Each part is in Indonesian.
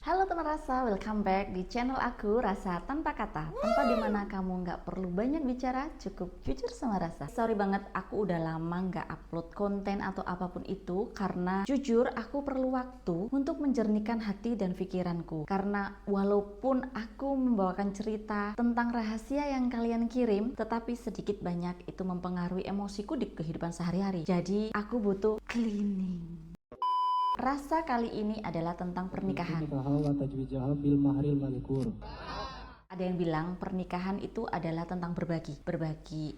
Halo teman rasa, welcome back di channel aku Rasa Tanpa Kata. Tempat dimana kamu nggak perlu banyak bicara, cukup jujur sama rasa. Sorry banget, aku udah lama nggak upload konten atau apapun itu karena jujur aku perlu waktu untuk menjernihkan hati dan pikiranku. Karena walaupun aku membawakan cerita tentang rahasia yang kalian kirim, tetapi sedikit banyak itu mempengaruhi emosiku di kehidupan sehari-hari. Jadi aku butuh cleaning. Rasa kali ini adalah tentang pernikahan. Ada yang bilang pernikahan itu adalah tentang berbagi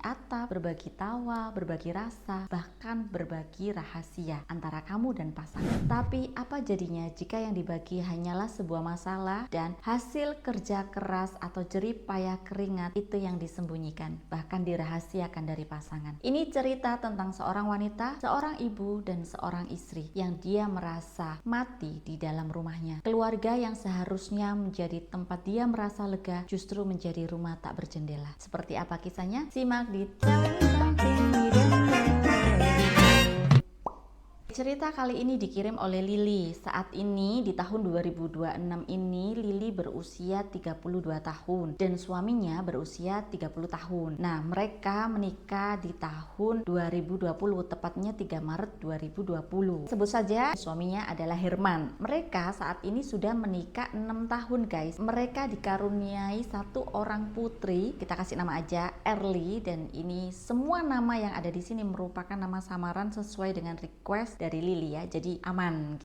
atap, berbagi tawa, berbagi rasa, bahkan berbagi rahasia antara kamu dan pasangan. Tapi apa jadinya jika yang dibagi hanyalah sebuah masalah dan hasil kerja keras atau jerih payah keringat itu yang disembunyikan, bahkan dirahasiakan dari pasangan. Ini cerita tentang seorang wanita, seorang ibu dan seorang istri yang dia merasa mati di dalam rumahnya. Keluarga yang seharusnya menjadi tempat dia merasa lega justru menjadi rumah tak berjendela. Seperti apa kisahnya? Simak di Tell Me Something You Don't Know. Cerita kali ini dikirim oleh Lili. Saat ini di tahun 2026 ini Lili berusia 32 tahun dan suaminya berusia 30 tahun. Nah, mereka menikah di tahun 2020, tepatnya 3 Maret 2020. Sebut saja suaminya adalah Herman. Mereka saat ini sudah menikah 6 tahun, guys. Mereka dikaruniai satu orang putri, kita kasih nama aja Erli, dan ini semua nama yang ada di sini merupakan nama samaran sesuai dengan request dari Lili ya, jadi aman.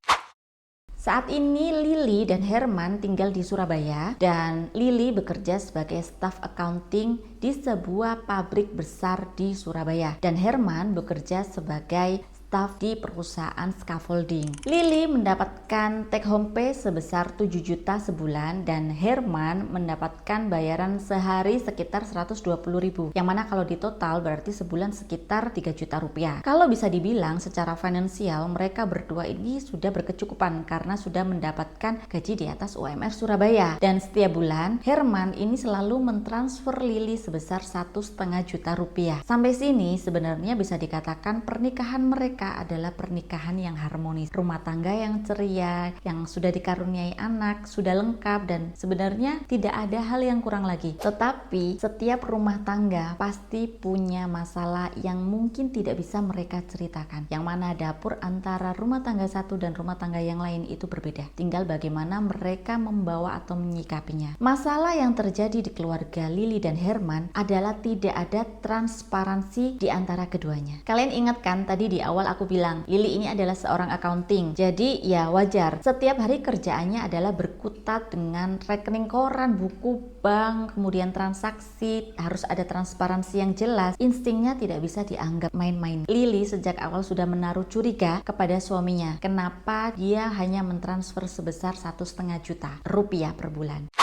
Saat ini Lili dan Herman tinggal di Surabaya dan Lili bekerja sebagai staf accounting di sebuah pabrik besar di Surabaya dan Herman bekerja sebagai staf di perusahaan scaffolding. Lili mendapatkan take home pay sebesar 7 juta sebulan dan Herman mendapatkan bayaran sehari sekitar 120.000, yang mana kalau di total berarti sebulan sekitar 3 juta rupiah. Kalau bisa dibilang secara finansial mereka berdua ini sudah berkecukupan karena sudah mendapatkan gaji di atas UMR Surabaya, dan setiap bulan Herman ini selalu mentransfer Lili sebesar 1,5 juta rupiah. Sampai sini sebenarnya bisa dikatakan pernikahan mereka adalah pernikahan yang harmonis, rumah tangga yang ceria, yang sudah dikaruniai anak, sudah lengkap, dan sebenarnya tidak ada hal yang kurang lagi. Tetapi setiap rumah tangga pasti punya masalah yang mungkin tidak bisa mereka ceritakan, yang mana dapur antara rumah tangga satu dan rumah tangga yang lain itu berbeda, tinggal bagaimana mereka membawa atau menyikapinya. Masalah yang terjadi di keluarga Lili dan Herman adalah tidak ada transparansi di antara keduanya. Kalian ingat kan tadi di awal aku bilang Lili ini adalah seorang accounting, jadi ya wajar setiap hari kerjaannya adalah berkutat dengan rekening koran, buku bank, kemudian transaksi, harus ada transparansi yang jelas. Instingnya tidak bisa dianggap main-main. Lili sejak awal sudah menaruh curiga kepada suaminya, kenapa dia hanya mentransfer sebesar 1,5 juta rupiah per bulan.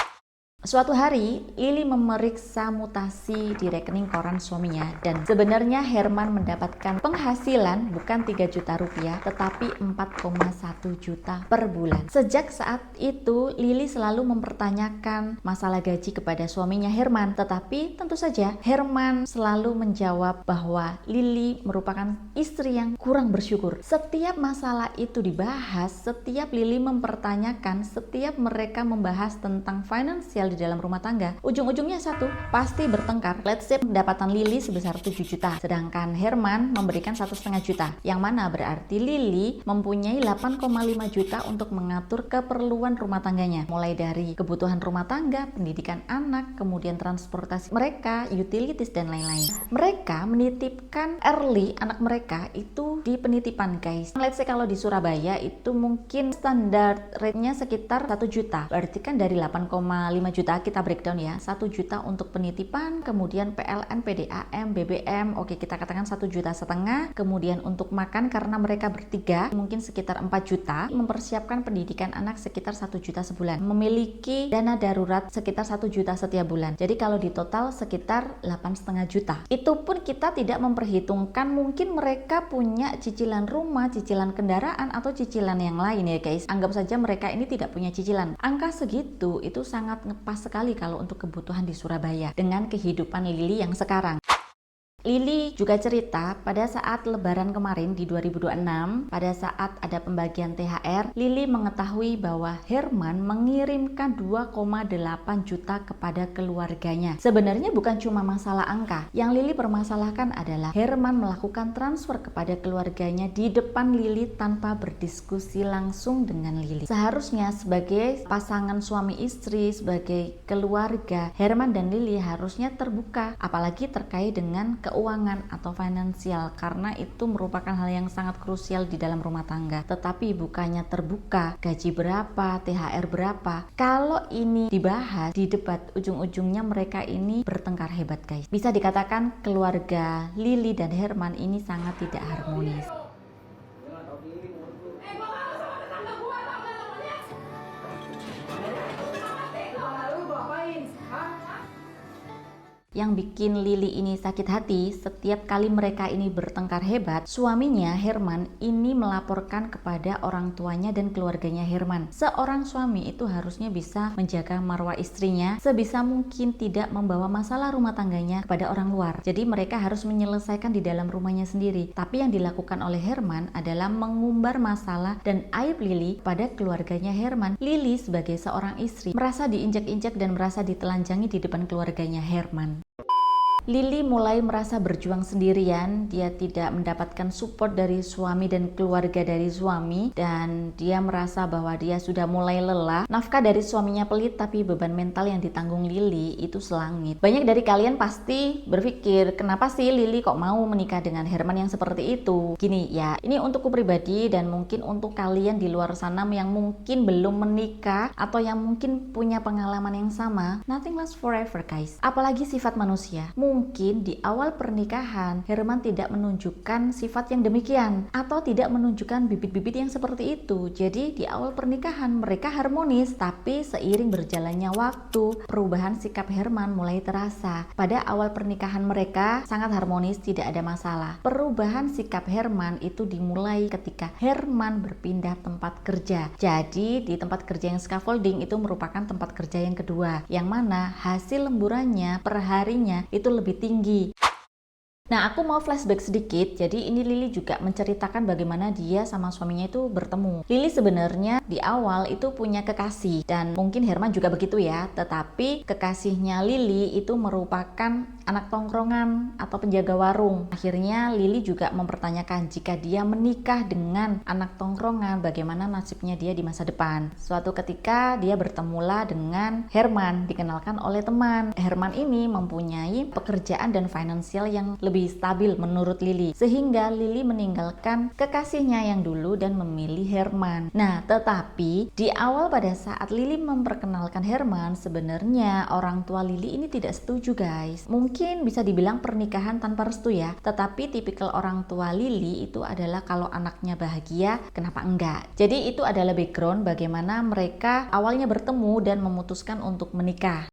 Suatu hari, Lili memeriksa mutasi di rekening koran suaminya dan sebenarnya Herman mendapatkan penghasilan bukan 3 juta rupiah tetapi 4,1 juta per bulan. Sejak saat itu, Lili selalu mempertanyakan masalah gaji kepada suaminya Herman, tetapi tentu saja Herman selalu menjawab bahwa Lili merupakan istri yang kurang bersyukur. Setiap masalah itu dibahas, setiap Lili mempertanyakan, setiap mereka membahas tentang finansial di dalam rumah tangga, ujung-ujungnya satu, pasti bertengkar. Let's say pendapatan Lili sebesar 7 juta, sedangkan Herman memberikan 1,5 juta, yang mana berarti Lili mempunyai 8,5 juta untuk mengatur keperluan rumah tangganya, mulai dari kebutuhan rumah tangga, pendidikan anak, kemudian transportasi mereka, utilities, dan lain-lain. Mereka menitipkan Erli, anak mereka, itu di penitipan, guys. Let's say kalau di Surabaya itu mungkin standar rate-nya sekitar 1 juta, berarti kan dari 8,5 juta kita breakdown ya, 1 juta untuk penitipan, kemudian PLN, PDAM, BBM, oke kita katakan 1,5 juta, kemudian untuk makan karena mereka bertiga mungkin sekitar 4 juta, mempersiapkan pendidikan anak sekitar 1 juta sebulan, memiliki dana darurat sekitar 1 juta setiap bulan, jadi kalau di total sekitar 8,5 juta. Itu pun kita tidak memperhitungkan mungkin mereka punya cicilan rumah, cicilan kendaraan, atau cicilan yang lain ya guys. Anggap saja mereka ini tidak punya cicilan. Angka segitu itu sangat pas sekali kalau untuk kebutuhan di Surabaya dengan kehidupan Lili yang sekarang. Lily juga cerita pada saat lebaran kemarin di 2026, pada saat ada pembagian THR, Lily mengetahui bahwa Herman mengirimkan 2,8 juta kepada keluarganya. Sebenarnya bukan cuma masalah angka, yang Lily permasalahkan adalah Herman melakukan transfer kepada keluarganya di depan Lily tanpa berdiskusi langsung dengan Lily. Seharusnya sebagai pasangan suami istri, sebagai keluarga, Herman dan Lily harusnya terbuka, apalagi terkait dengan keuangan atau finansial, karena itu merupakan hal yang sangat krusial di dalam rumah tangga. Tetapi bukannya terbuka, gaji berapa, THR berapa, kalau ini dibahas di debat, ujung-ujungnya mereka ini bertengkar hebat guys. Bisa dikatakan keluarga Lily dan Herman ini sangat tidak harmonis. Yang bikin Lily ini sakit hati, setiap kali mereka ini bertengkar hebat, suaminya Herman ini melaporkan kepada orang tuanya dan keluarganya Herman. Seorang suami itu harusnya bisa menjaga marwah istrinya, sebisa mungkin tidak membawa masalah rumah tangganya kepada orang luar. Jadi mereka harus menyelesaikan di dalam rumahnya sendiri. Tapi yang dilakukan oleh Herman adalah mengumbar masalah dan aib Lily pada keluarganya Herman. Lily sebagai seorang istri merasa diinjak-injak dan merasa ditelanjangi di depan keluarganya Herman. Lily mulai merasa berjuang sendirian, dia tidak mendapatkan support dari suami dan keluarga dari suami, dan dia merasa bahwa dia sudah mulai lelah. Nafkah dari suaminya pelit, tapi beban mental yang ditanggung Lily itu selangit. Banyak dari kalian pasti berpikir, kenapa sih Lily kok mau menikah dengan Herman yang seperti itu? Gini ya, ini untukku pribadi dan mungkin untuk kalian di luar sana yang mungkin belum menikah atau yang mungkin punya pengalaman yang sama. Nothing lasts forever guys, apalagi sifat manusia. Mungkin di awal pernikahan Herman tidak menunjukkan sifat yang demikian atau tidak menunjukkan bibit-bibit yang seperti itu. Jadi di awal pernikahan mereka harmonis, tapi seiring berjalannya waktu perubahan sikap Herman mulai terasa. Pada awal pernikahan mereka sangat harmonis, tidak ada masalah. Perubahan sikap Herman itu dimulai ketika Herman berpindah tempat kerja. Jadi di tempat kerja yang scaffolding itu merupakan tempat kerja yang kedua, yang mana hasil lemburannya perharinya itu lebih tinggi. Nah, aku mau flashback sedikit. Jadi ini Lily juga menceritakan bagaimana dia sama suaminya itu bertemu. Lily sebenarnya di awal itu punya kekasih, dan mungkin Herman juga begitu ya. Tetapi kekasihnya Lily itu merupakan anak tongkrongan atau penjaga warung. Akhirnya Lily juga mempertanyakan jika dia menikah dengan anak tongkrongan, bagaimana nasibnya dia di masa depan. Suatu ketika dia bertemulah dengan Herman, dikenalkan oleh teman. Herman ini mempunyai pekerjaan dan finansial yang lebih stabil menurut Lily, sehingga Lily meninggalkan kekasihnya yang dulu dan memilih Herman. Nah, tetapi di awal pada saat Lily memperkenalkan Herman, sebenarnya orang tua Lily ini tidak setuju guys. Mungkin bisa dibilang pernikahan tanpa restu ya, tetapi tipikal orang tua Lily itu adalah kalau anaknya bahagia, kenapa enggak? Jadi itu adalah background bagaimana mereka awalnya bertemu dan memutuskan untuk menikah.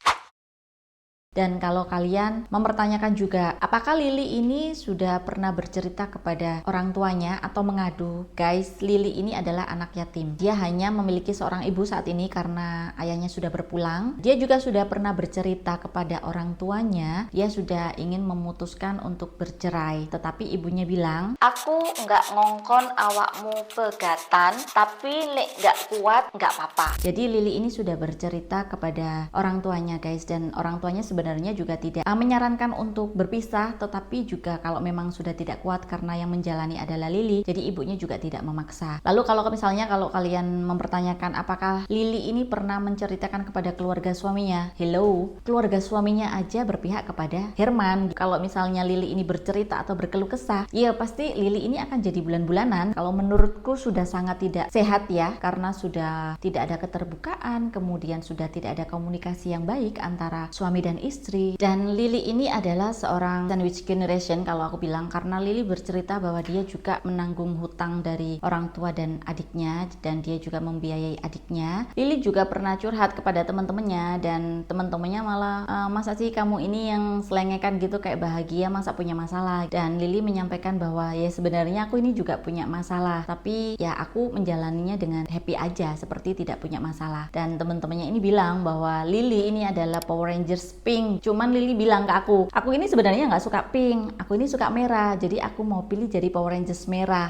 Dan kalau kalian mempertanyakan juga, apakah Lily ini sudah pernah bercerita kepada orang tuanya atau mengadu? Guys, Lily ini adalah anak yatim. Dia hanya memiliki seorang ibu saat ini karena ayahnya sudah berpulang. Dia juga sudah pernah bercerita kepada orang tuanya, dia sudah ingin memutuskan untuk bercerai. Tetapi ibunya bilang, aku nggak ngongkon awakmu pegatan, tapi lek nggak kuat nggak apa-apa. Jadi Lily ini sudah bercerita kepada orang tuanya guys, dan orang tuanya sebenarnya juga tidak menyarankan untuk berpisah, tetapi juga kalau memang sudah tidak kuat karena yang menjalani adalah Lily, jadi ibunya juga tidak memaksa. Lalu kalau misalnya kalau kalian mempertanyakan apakah Lily ini pernah menceritakan kepada keluarga suaminya, hello, keluarga suaminya aja berpihak kepada Herman. Kalau misalnya Lily ini bercerita atau berkeluh kesah, ya pasti Lily ini akan jadi bulan-bulanan. Kalau menurutku sudah sangat tidak sehat ya, karena sudah tidak ada keterbukaan, kemudian sudah tidak ada komunikasi yang baik antara suami dan istri. Dan Lily ini adalah seorang sandwich generation kalau aku bilang, karena Lily bercerita bahwa dia juga menanggung hutang dari orang tua dan adiknya, dan dia juga membiayai adiknya. Lily juga pernah curhat kepada teman-temannya, dan teman-temannya malah masa sih kamu ini yang selengekan gitu kayak bahagia, masa punya masalah. Dan Lily menyampaikan bahwa ya sebenarnya aku ini juga punya masalah, tapi ya aku menjalaninya dengan happy aja, seperti tidak punya masalah. Dan teman-temannya ini bilang bahwa Lily ini adalah Power Rangers pink. pink. Cuman Lily bilang ke aku ini sebenarnya nggak suka pink, aku ini suka merah, jadi aku mau pilih jadi Power Rangers merah.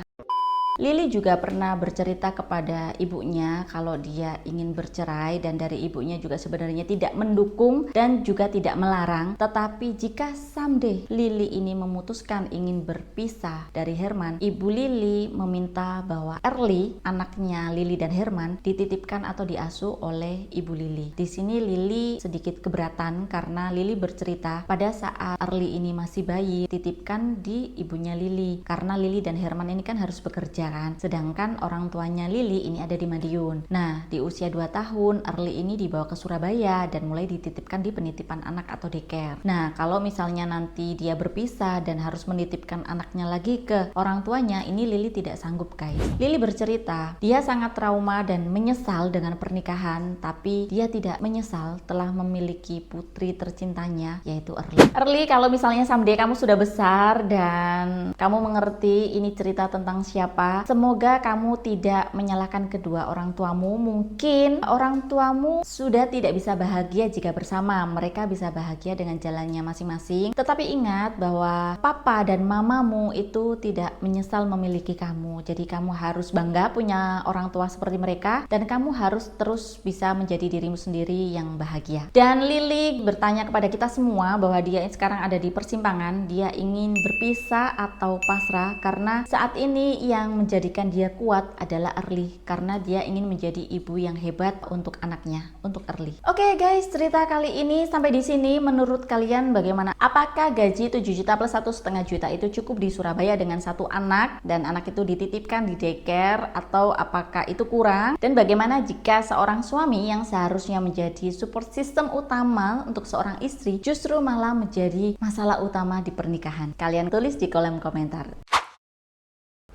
Lily juga pernah bercerita kepada ibunya kalau dia ingin bercerai, dan dari ibunya juga sebenarnya tidak mendukung dan juga tidak melarang. Tetapi jika someday Lily ini memutuskan ingin berpisah dari Herman, ibu Lily meminta bahwa Early, anaknya Lily dan Herman, dititipkan atau diasuh oleh ibu Lily. Di sini Lily sedikit keberatan karena Lily bercerita pada saat Early ini masih bayi, titipkan di ibunya Lily karena Lily dan Herman ini kan harus bekerja kan, sedangkan orang tuanya Lily ini ada di Madiun. Nah, di usia 2 tahun Early ini dibawa ke Surabaya dan mulai dititipkan di penitipan anak atau daycare. Nah, kalau misalnya nanti dia berpisah dan harus menitipkan anaknya lagi ke orang tuanya, ini Lily tidak sanggup guys. Lily bercerita dia sangat trauma dan menyesal dengan pernikahan, tapi dia tidak menyesal telah memiliki putri tercintanya yaitu Early. Early, kalau misalnya someday kamu sudah besar dan kamu mengerti ini cerita tentang siapa, semoga kamu tidak menyalahkan kedua orang tuamu. Mungkin orang tuamu sudah tidak bisa bahagia jika bersama, mereka bisa bahagia dengan jalannya masing-masing. Tetapi ingat bahwa papa dan mamamu itu tidak menyesal memiliki kamu. Jadi kamu harus bangga punya orang tua seperti mereka, dan kamu harus terus bisa menjadi dirimu sendiri yang bahagia. Dan Lily bertanya kepada kita semua bahwa dia sekarang ada di persimpangan, dia ingin berpisah atau pasrah, karena saat ini yang menjadikan dia kuat adalah Early, karena dia ingin menjadi ibu yang hebat untuk anaknya, untuk Early. Oke guys, cerita kali ini sampai di sini. Menurut kalian bagaimana? Apakah gaji 7 juta plus 1,5 juta itu cukup di Surabaya dengan satu anak, dan anak itu dititipkan di daycare, atau apakah itu kurang? Dan bagaimana jika seorang suami yang seharusnya menjadi support system utama untuk seorang istri justru malah menjadi masalah utama di pernikahan? Kalian tulis di kolom komentar.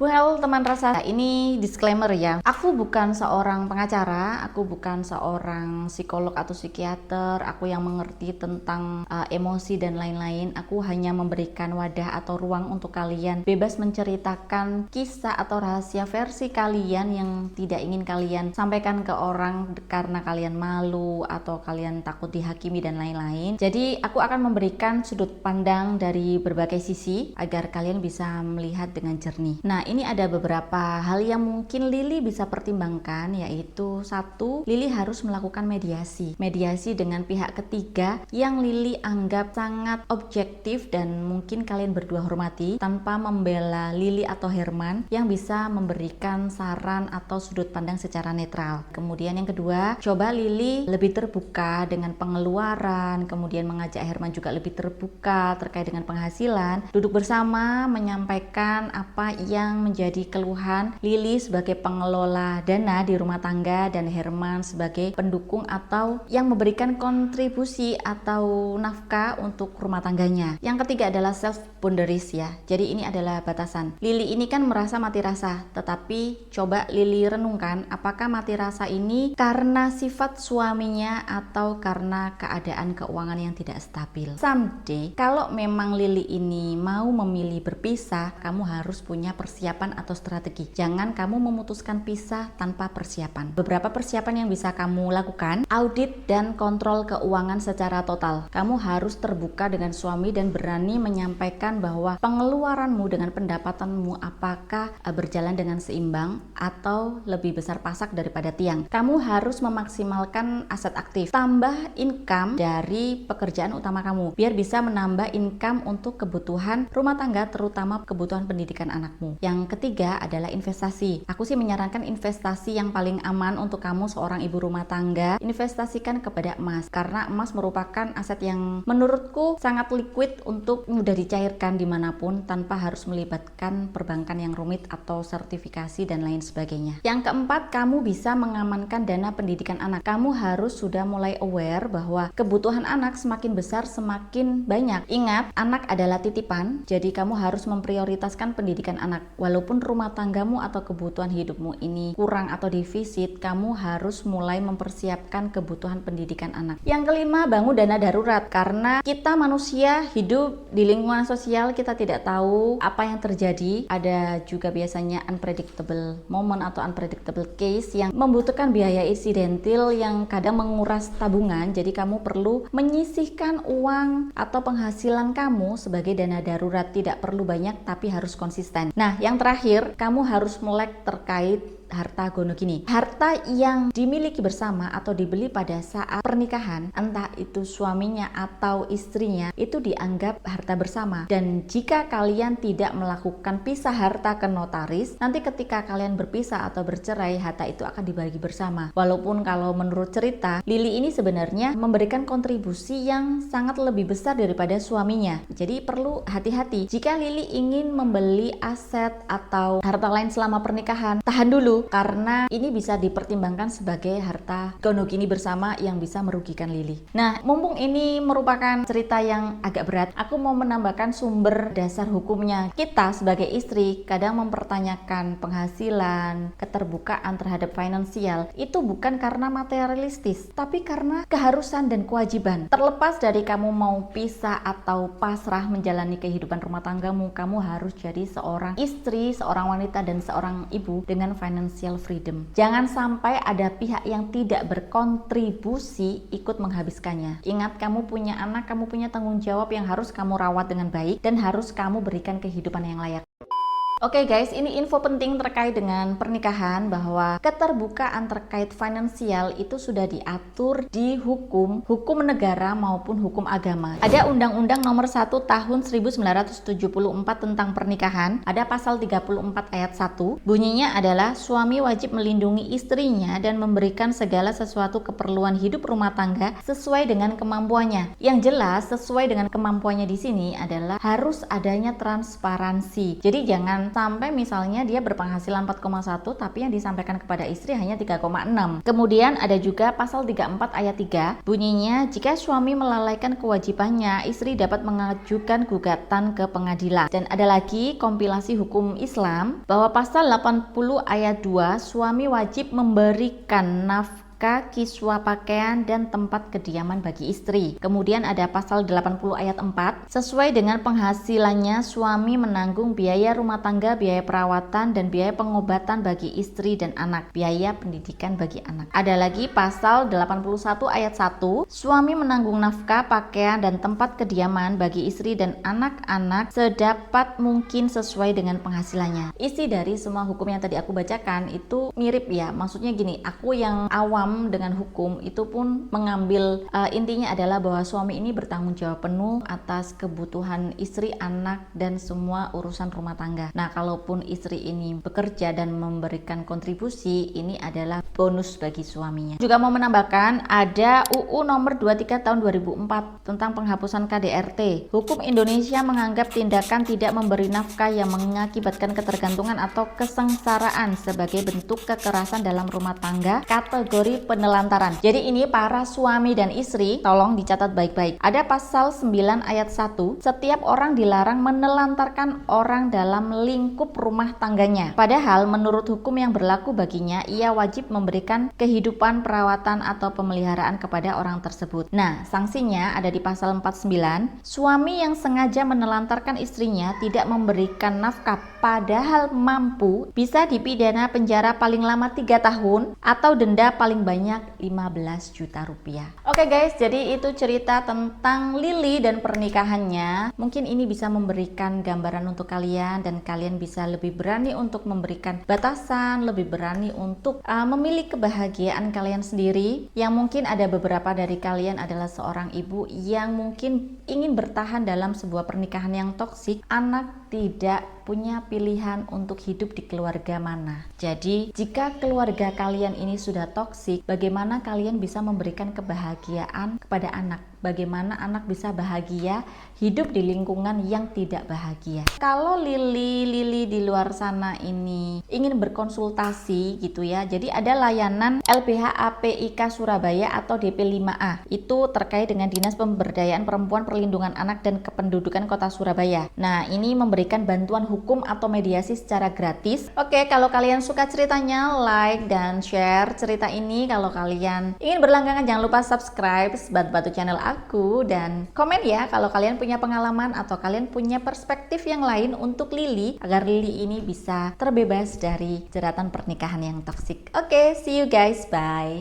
Well, teman rasa, ini disclaimer ya. Aku bukan seorang pengacara, aku bukan seorang psikolog atau psikiater, aku yang mengerti tentang emosi dan lain-lain. Aku hanya memberikan wadah atau ruang untuk kalian bebas menceritakan kisah atau rahasia versi kalian yang tidak ingin kalian sampaikan ke orang karena kalian malu atau kalian takut dihakimi dan lain-lain. Jadi, aku akan memberikan sudut pandang dari berbagai sisi agar kalian bisa melihat dengan jernih. Nah, ini ada beberapa hal yang mungkin Lily bisa pertimbangkan, yaitu satu, Lily harus melakukan mediasi dengan pihak ketiga yang Lily anggap sangat objektif dan mungkin kalian berdua hormati, tanpa membela Lily atau Herman yang bisa memberikan saran atau sudut pandang secara netral. Kemudian yang kedua, coba Lily lebih terbuka dengan pengeluaran, kemudian mengajak Herman juga lebih terbuka terkait dengan penghasilan, duduk bersama menyampaikan apa yang menjadi keluhan Lily sebagai pengelola dana di rumah tangga dan Herman sebagai pendukung atau yang memberikan kontribusi atau nafkah untuk rumah tangganya. Yang ketiga adalah self boundaries ya. Jadi ini adalah batasan. Lily ini kan merasa mati rasa, tetapi coba Lily renungkan apakah mati rasa ini karena sifat suaminya atau karena keadaan keuangan yang tidak stabil. Someday kalau memang Lily ini mau memilih berpisah, kamu harus punya persiapan atau strategi. Jangan kamu memutuskan pisah tanpa persiapan. Beberapa persiapan yang bisa kamu lakukan: audit dan kontrol keuangan secara total. Kamu harus terbuka dengan suami dan berani menyampaikan bahwa pengeluaranmu dengan pendapatanmu apakah berjalan dengan seimbang atau lebih besar pasak daripada tiang. Kamu harus memaksimalkan aset aktif. Tambah income dari pekerjaan utama kamu biar bisa menambah income untuk kebutuhan rumah tangga, terutama kebutuhan pendidikan anakmu. Yang ketiga adalah investasi. Aku sih menyarankan investasi yang paling aman untuk kamu seorang ibu rumah tangga. Investasikan kepada emas, karena emas merupakan aset yang menurutku sangat liquid untuk mudah dicairkan dimanapun tanpa harus melibatkan perbankan yang rumit atau sertifikasi dan lain sebagainya. Yang keempat, kamu bisa mengamankan dana pendidikan anak. Kamu harus sudah mulai aware bahwa kebutuhan anak semakin besar semakin banyak. Ingat, anak adalah titipan, jadi kamu harus memprioritaskan pendidikan anak. walaupun rumah tanggamu atau kebutuhan hidupmu ini kurang atau defisit, kamu harus mulai mempersiapkan kebutuhan pendidikan anak. Yang kelima, bangun dana darurat. Karena kita manusia hidup di lingkungan sosial, kita tidak tahu apa yang terjadi. Ada juga biasanya unpredictable moment atau unpredictable case yang membutuhkan biaya insidentil yang kadang menguras tabungan. Jadi kamu perlu menyisihkan uang atau penghasilan kamu sebagai dana darurat. Tidak perlu banyak tapi harus konsisten. Nah, yang terakhir, kamu harus melek terkait harta gono gini. Harta yang dimiliki bersama atau dibeli pada saat pernikahan, entah itu suaminya atau istrinya, itu dianggap harta bersama. Dan jika kalian tidak melakukan pisah harta ke notaris, nanti ketika kalian berpisah atau bercerai, harta itu akan dibagi bersama. Walaupun kalau menurut cerita, Lili ini sebenarnya memberikan kontribusi yang sangat lebih besar daripada suaminya. Jadi perlu hati-hati. Jika Lili ingin membeli aset atau harta lain selama pernikahan, tahan dulu, karena ini bisa dipertimbangkan sebagai harta gono gini bersama yang bisa merugikan Lili. Nah, mumpung ini merupakan cerita yang agak berat, aku mau menambahkan sumber dasar hukumnya. Kita sebagai istri kadang mempertanyakan penghasilan, keterbukaan terhadap finansial, itu bukan karena materialistis, tapi karena keharusan dan kewajiban. Terlepas dari kamu mau pisah atau pasrah menjalani kehidupan rumah tanggamu, kamu harus jadi seorang istri, seorang wanita, dan seorang ibu dengan financial freedom. Jangan sampai ada pihak yang tidak berkontribusi ikut menghabiskannya. Ingat, kamu punya anak, kamu punya tanggung jawab yang harus kamu rawat dengan baik dan harus kamu berikan kehidupan yang layak. Oke guys, ini info penting terkait dengan pernikahan, bahwa keterbukaan terkait finansial itu sudah diatur di hukum negara maupun hukum agama. Ada Undang-Undang Nomor 1 Tahun 1974 tentang pernikahan, ada pasal 34 ayat 1. Bunyinya adalah suami wajib melindungi istrinya dan memberikan segala sesuatu keperluan hidup rumah tangga sesuai dengan kemampuannya. Yang jelas sesuai dengan kemampuannya di sini adalah harus adanya transparansi. Jadi jangan sampai misalnya dia berpenghasilan 4,1 tapi yang disampaikan kepada istri hanya 3,6. Kemudian ada juga pasal 34 ayat 3, bunyinya jika suami melalaikan kewajibannya, istri dapat mengajukan gugatan ke pengadilan. Dan ada lagi kompilasi hukum Islam bahwa pasal 80 ayat 2, suami wajib memberikan nafkah, kiswa pakaian, dan tempat kediaman bagi istri. Kemudian ada pasal 80 ayat 4, sesuai dengan penghasilannya suami menanggung biaya rumah tangga, biaya perawatan, dan biaya pengobatan bagi istri dan anak, biaya pendidikan bagi anak. Ada lagi pasal 81 ayat 1, suami menanggung nafkah, pakaian, dan tempat kediaman bagi istri dan anak-anak sedapat mungkin sesuai dengan penghasilannya. Isi dari semua hukum yang tadi aku bacakan itu mirip ya, maksudnya gini, aku yang awam dengan hukum itu pun mengambil intinya adalah bahwa suami ini bertanggung jawab penuh atas kebutuhan istri, anak, dan semua urusan rumah tangga. Nah, kalaupun istri ini bekerja dan memberikan kontribusi, ini adalah bonus bagi suaminya. Juga mau menambahkan, ada UU nomor 23 tahun 2004 tentang penghapusan KDRT. Hukum Indonesia menganggap tindakan tidak memberi nafkah yang mengakibatkan ketergantungan atau kesengsaraan sebagai bentuk kekerasan dalam rumah tangga kategori penelantaran. Jadi ini para suami dan istri, tolong dicatat baik-baik. Ada pasal 9 ayat 1, setiap orang dilarang menelantarkan orang dalam lingkup rumah tangganya. Padahal menurut hukum yang berlaku baginya, ia wajib memberikan kehidupan, perawatan, atau pemeliharaan kepada orang tersebut. Nah, sanksinya ada di pasal 49, suami yang sengaja menelantarkan istrinya tidak memberikan nafkah padahal mampu, bisa dipidana penjara paling lama 3 tahun atau denda paling banyak 15 juta rupiah. Oke guys, jadi itu cerita tentang Lili dan pernikahannya. Mungkin ini bisa memberikan gambaran untuk kalian dan kalian bisa lebih berani untuk memberikan batasan, lebih berani untuk memilih kebahagiaan kalian sendiri. Yang mungkin ada beberapa dari kalian adalah seorang ibu yang mungkin ingin bertahan dalam sebuah pernikahan yang toksik, anak tidak punya pilihan untuk hidup di keluarga mana. Jadi, jika keluarga kalian ini sudah toksik, bagaimana kalian bisa memberikan kebahagiaan kepada anak? bagaimana anak bisa bahagia hidup di lingkungan yang tidak bahagia. Kalau Lili di luar sana ini ingin berkonsultasi gitu ya, jadi ada layanan LBH APIK Surabaya atau DP5A, itu terkait dengan Dinas Pemberdayaan Perempuan, Perlindungan Anak dan Kependudukan Kota Surabaya. Nah, ini memberikan bantuan hukum atau mediasi secara gratis. Oke, kalau kalian suka ceritanya, like dan share cerita ini. Kalau kalian ingin berlangganan, jangan lupa subscribe, bantu channel aku, dan komen ya kalau kalian punya pengalaman atau kalian punya perspektif yang lain untuk Lili, agar Lili ini bisa terbebas dari jeratan pernikahan yang toksik. Oke, see you guys, bye.